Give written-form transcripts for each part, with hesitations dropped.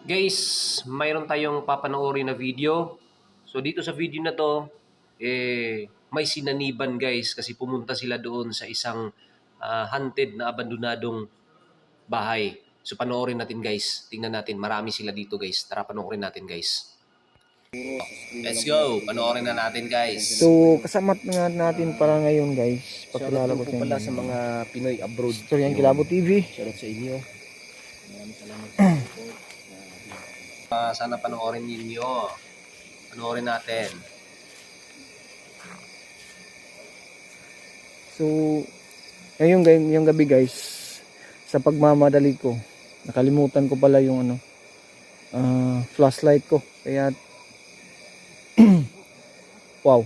Guys, mayroon tayong papanoorin na video. So dito sa video na to, may sinaniban guys kasi pumunta sila doon sa isang haunted na abandonadong bahay. So panoorin natin guys. Tingnan natin, marami sila dito guys. Tara panoorin natin guys. Let's go, panoorin na natin guys. So, kasama nga natin para ngayon guys. Pagkilala ko po pala sa mga Pinoy abroad. Storyang Kilabo TV. Shoutout sa inyo. Maraming salamat sa support. Sana panoorin ninyo. Panoorin natin. So, ngayong gabi guys, sa pagmamadali ko, nakalimutan ko pala yung flashlight ko. Kaya wow.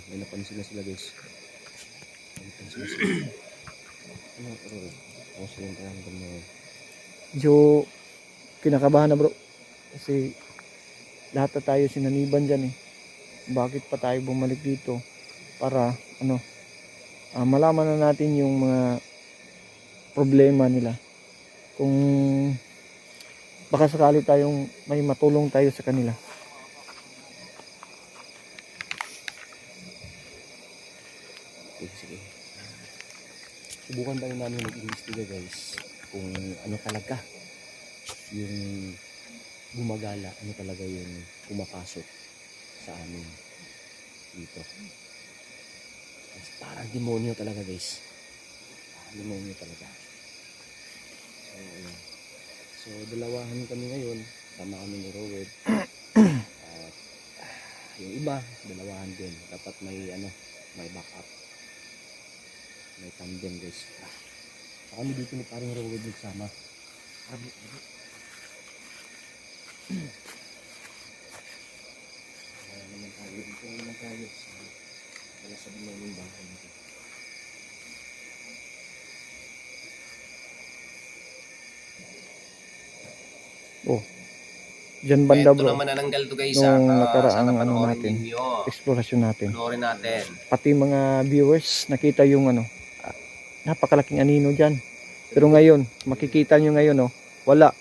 May napansin na sila guys. Napansin na sila. Ako sila yung paramdam na yun. Medyo kinakabahan na bro. Kasi lahat na tayo sinaniban dyan eh. Bakit pa tayo bumalik dito? Para malaman na natin yung mga problema nila. Kung baka sakali tayong may matulong tayo sa kanila. Sige. Subukan tayo namin mag-investiga guys kung ano talaga yung gumagala, ano talaga yung pumapasok sa amin dito. Parang demonyo talaga guys. Parang demonyo talaga. So, ayun. So, dalawahan kami ngayon. Sama kami ni Rowed. At yung iba, dalawahan din. Dapat may backup. May tandem guys. Kami dito ni parang Rowed nagsama. Dito naman tayo. Wala sa binayong bahay nito. Oh. Diyan banda Ito bro. naman nananggal to guys. Nung Sana nakaraang panoorin natin, ninyo. explorasyon natin. Panoorin natin. Pati mga viewers nakita yung napakalaking anino dyan. Pero ngayon, makikita nyo ngayon wala.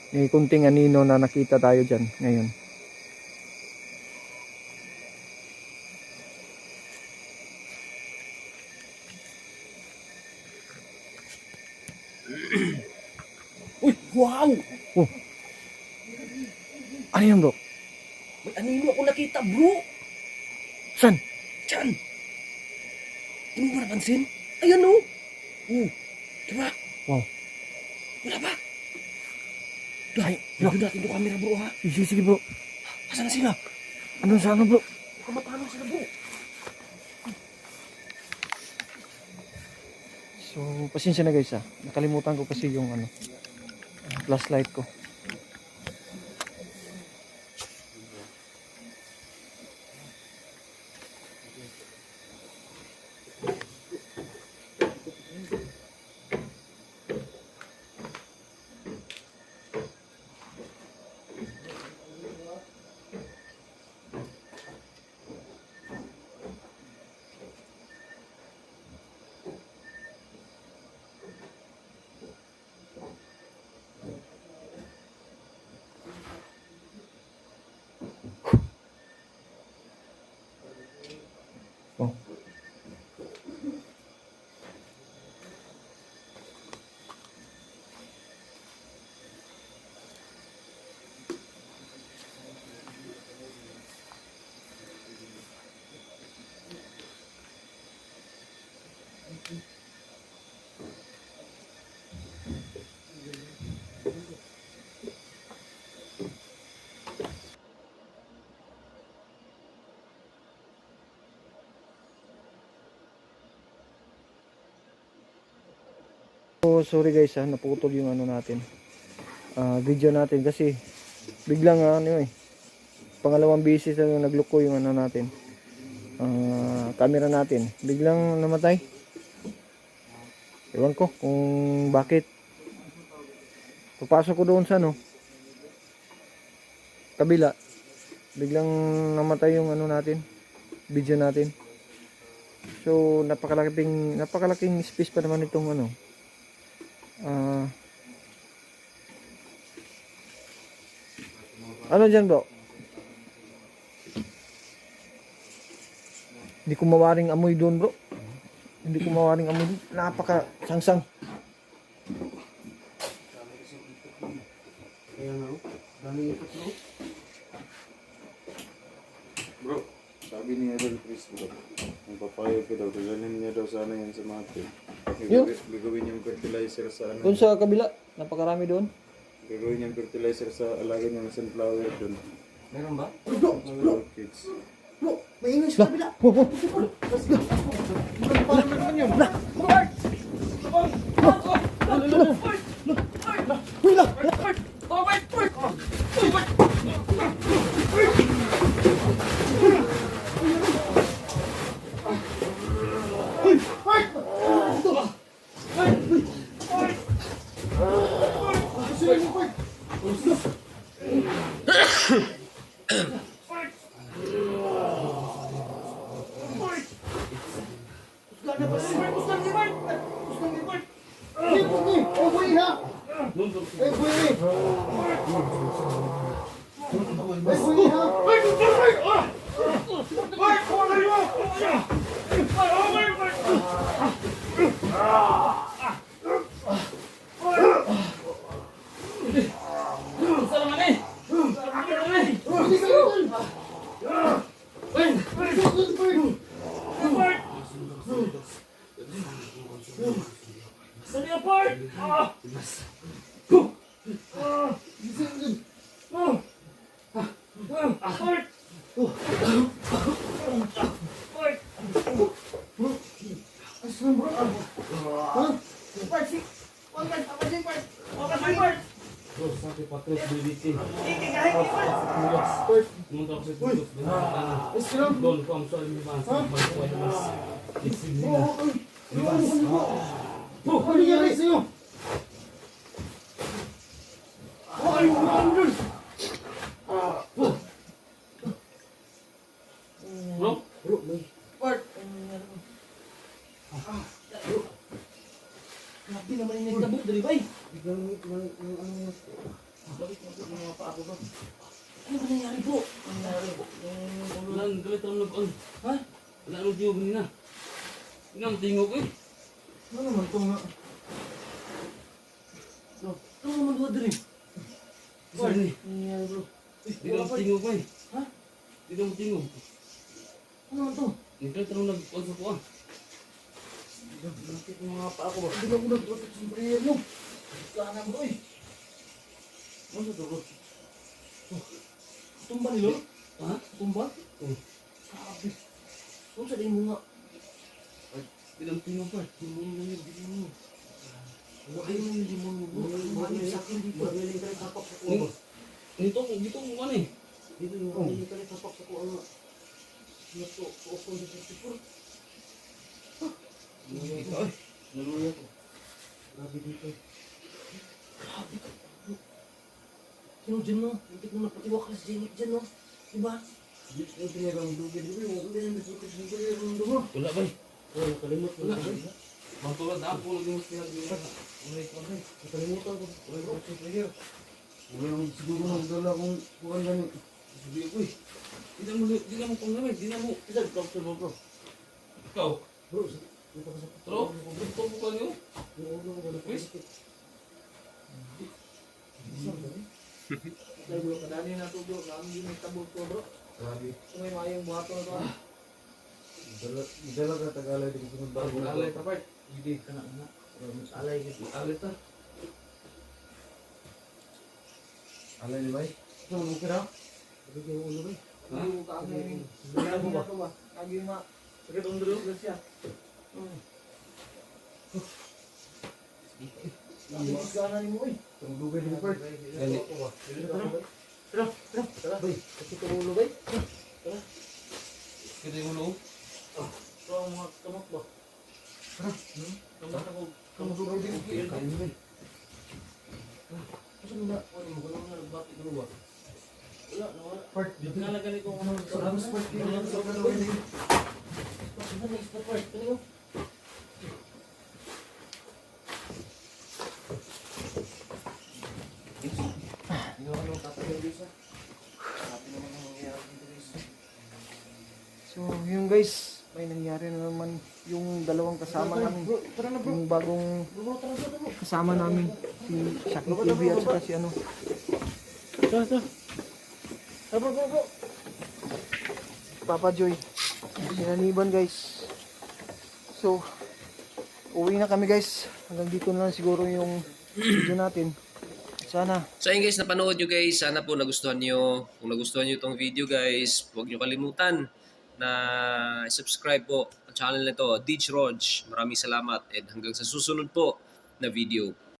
May kunting anino na nakita tayo dyan ngayon. Uy! Wow! Oh. Ano yan bro? May anino ako nakita bro! San? Diyan! Hindi mo ba napansin? Ayan o! Diba? Wow. Wala ba? Ay, bro. Lagyan natin yung camera bro ha. Sige bro. Asan na sila? Anong sa bro? Kamatahan sila bro. So, pasensya na guys nakalimutan ko kasi yung flashlight ko. Oh. So, sorry guys naputol yung natin. Video natin kasi biglang pangalawang beses na nagluko yung natin. Camera natin. Biglang namatay. Ewan ko kung bakit. Papasok ko doon sa kabila. Biglang namatay yung natin. Video natin. So napakalaking space pa naman itong Ano dyan bro? Hindi ko mawaring amoy doon bro. Hindi ko mawaring amoy doon. Napaka sangsang. Kaya nga, daming ikot bro. Bro, sabi ni Errol Chris bro, ang papayag ko daw, gagalhin niya daw sana yan sa mati. Yun. Gagawin niyang fertilizer sa ano. Doon sa kabila, napakarami doon. Gagawin niyang fertilizer sa alaga niya ng sunflower doon. Meron ba? Mga orchids. Bro, maingay sa kabila. Parang naman yun. Tumba nilo? Ha? Tumba? Sabi. Kung sa din mo nga. Bilang tingin pa. Dimon mo yun. Dimon mo. Huwag mo yung dimon mo. Huwag sa akin dito. Magaling ka rin tapak sa kuha. Dito kung ano eh. Dito yung magaling ka rin tapak sa kuha. Dito. Kuha dito sa sipur. Dito ay. Naluya ko. Grabe dito. Grabe ka. Sino dyan no? Hindi ko napatiwak sa Janet dyan no? Diba? Hindi ko tinagang dugin. Hindi na nagputis ng kaya ng dumo. Wala ba? Wala, kalimot ko na. Magtulad na ako naging mas pinag-iwan. Wala, nakalimutan ko. Wala ko sa player. Wala nang siguro nagdala kong kuhan ganit. Sabi ko eh. Di na mo pang lamay. Di na mo. Isa, ikaw sa bro. Ikaw? Bro, Bro, gusto mo ka niyo? Please? Bro, kadali na ito bro. Kami din may tabog ko bro. Kung may mayong buhato na ito. Dala ka Tagalay di ko sunod bago. Alay ka part. Hindi ka na. Alay ka. Alay ta. Alay ni bay. Ano mo kira? Sabi ko ulo bay. Ha? Kagi mo ba? Kagi mo ba? Sakit ang dalo. Siya. Nakikis ka na ni mo eh. Ang dugay ni Bert. Gali. Tara, bay. Kasi tumulo bay. Tara. Kita yung ulo. Ito ang mga kamot ba? Kamot ako. Kamot ako din. Kain mo bay. Kasi na, ano mo, kung nagbati ko ba? Wala, nawala. Bert, Nalagan ito ang mga Saramos Bert. Kaya sa gagawin ni. Ano na isda part? Ano? Ikaw anong tatagay dito sa? So, yun guys, may nangyari na naman yung dalawang kasama namin. Yung bagong kasama namin, si Shaki TV at saka si ano. Papa Joy. Sinaniban guys. So, uwi na kami guys. Hanggang dito na lang siguro yung video natin. Sana So ayun guys, napanood nyo guys. Sana po nagustuhan nyo. Kung nagustuhan nyo itong video guys, huwag nyo kalimutan na subscribe po ang channel na to, Ditch Rog. Maraming salamat and hanggang sa susunod po na video.